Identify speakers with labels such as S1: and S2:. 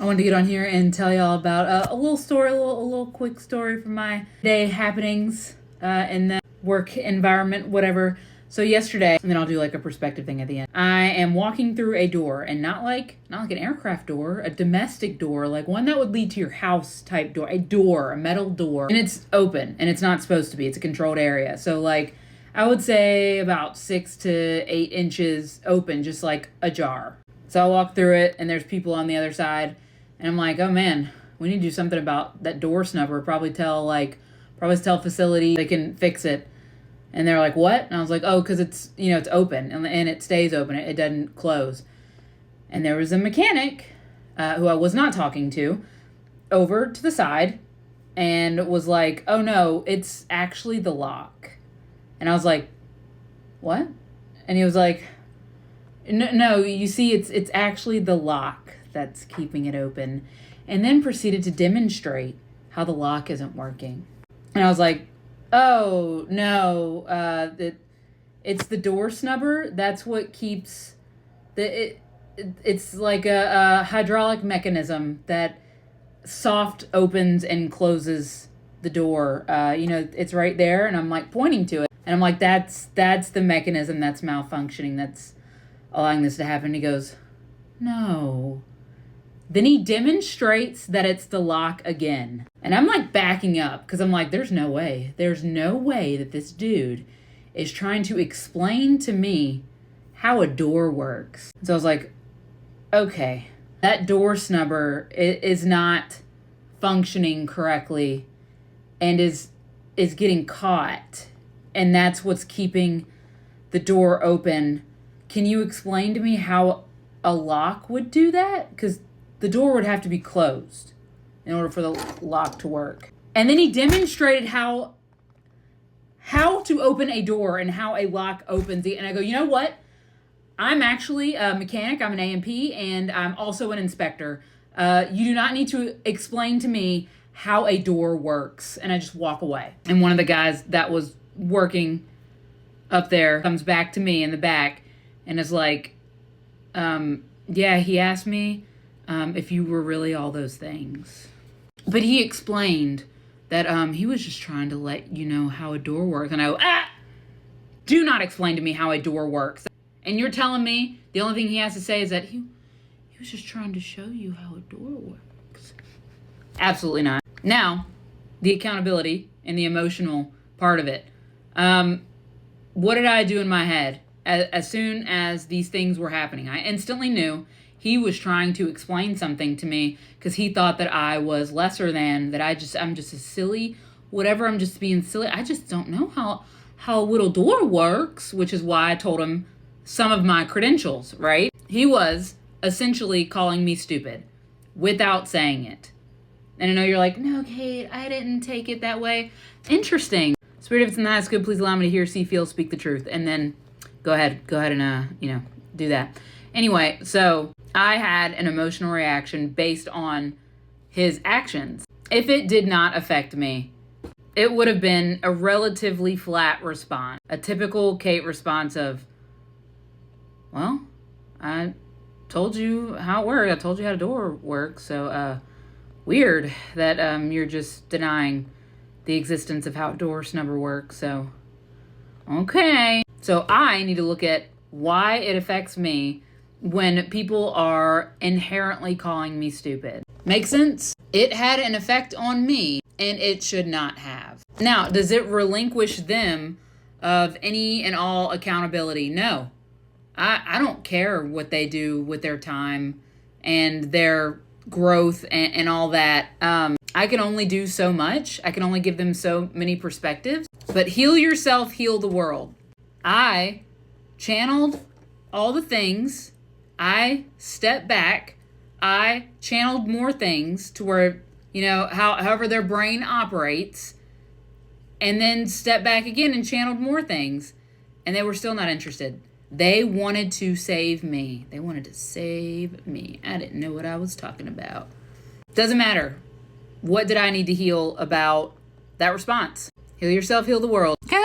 S1: I wanted to get on here and tell y'all about a little story, a little quick story from my day happenings in the work environment, whatever. So yesterday, and then I'll do like a perspective thing at the end. I am walking through a door, and not like an aircraft door, a domestic door, like one that would lead to your house type door, a metal door, and it's open, and it's not supposed to be. It's a controlled area, so like I would say about 6 to 8 inches open, just like ajar. So I walk through it, and there's people on the other side. And I'm like, oh man, we need to do something about that door snubber. Probably tell facility they can fix it. And they're like, what? And I was like, oh, because it's open and it stays open. It doesn't close. And there was a mechanic who I was not talking to over to the side and was like, oh no, it's actually the lock. And I was like, what? And he was like, no, you see, it's actually the lock that's keeping it open, and then proceeded to demonstrate how the lock isn't working. And I was like, oh no, it's the door snubber. That's what keeps it's like a hydraulic mechanism that soft opens and closes the door. It's right there, and I'm like pointing to it, and I'm like, that's the mechanism that's malfunctioning, that's allowing this to happen. He goes, no. Then he demonstrates that it's the lock again. And I'm like backing up because I'm like, there's no way. There's no way that this dude is trying to explain to me how a door works. So I was like, okay, that door snubber is not functioning correctly and is getting caught. And that's what's keeping the door open. Can you explain to me how a lock would do that? Because the door would have to be closed in order for the lock to work. And then he demonstrated how to open a door and how a lock opens it. And I go, you know what? I'm actually a mechanic. I'm an A&P, and I'm also an inspector. You do not need to explain to me how a door works. And I just walk away. And one of the guys that was working up there comes back to me in the back and is like, yeah, he asked me if you were really all those things. But he explained that he was just trying to let you know how a door works. And I go, do not explain to me how a door works. And you're telling me the only thing he has to say is that he was just trying to show you how a door works. Absolutely not. Now, the accountability and the emotional part of it. What did I do in my head? As soon as these things were happening, I instantly knew he was trying to explain something to me because he thought that I was lesser than, that I'm just a silly, whatever, I'm just being silly. I just don't know how a little door works, which is why I told him some of my credentials, right? He was essentially calling me stupid without saying it. And I know you're like, no, Kate, I didn't take it that way. Interesting. Spirit, if it's in the highest good, please allow me to hear, see, feel, speak the truth. And then go ahead and, do that. Anyway, so I had an emotional reaction based on his actions. If it did not affect me, it would have been a relatively flat response. A typical Kate response of, well, I told you how it worked. I told you how the door works. So, weird that you're just denying the existence of how a door snubber works. So, okay. So I need to look at why it affects me when people are inherently calling me stupid. Make sense? It had an effect on me, and it should not have. Now, does it relinquish them of any and all accountability? No. I don't care what they do with their time and their growth and all that. I can only do so much. I can only give them so many perspectives. But heal yourself, heal the world. I channeled all the things. I stepped back. I channeled more things to where, however their brain operates, and then stepped back again and channeled more things. And they were still not interested. They wanted to save me. They wanted to save me. I didn't know what I was talking about. Doesn't matter. What did I need to heal about that response? Heal yourself, heal the world. Okay.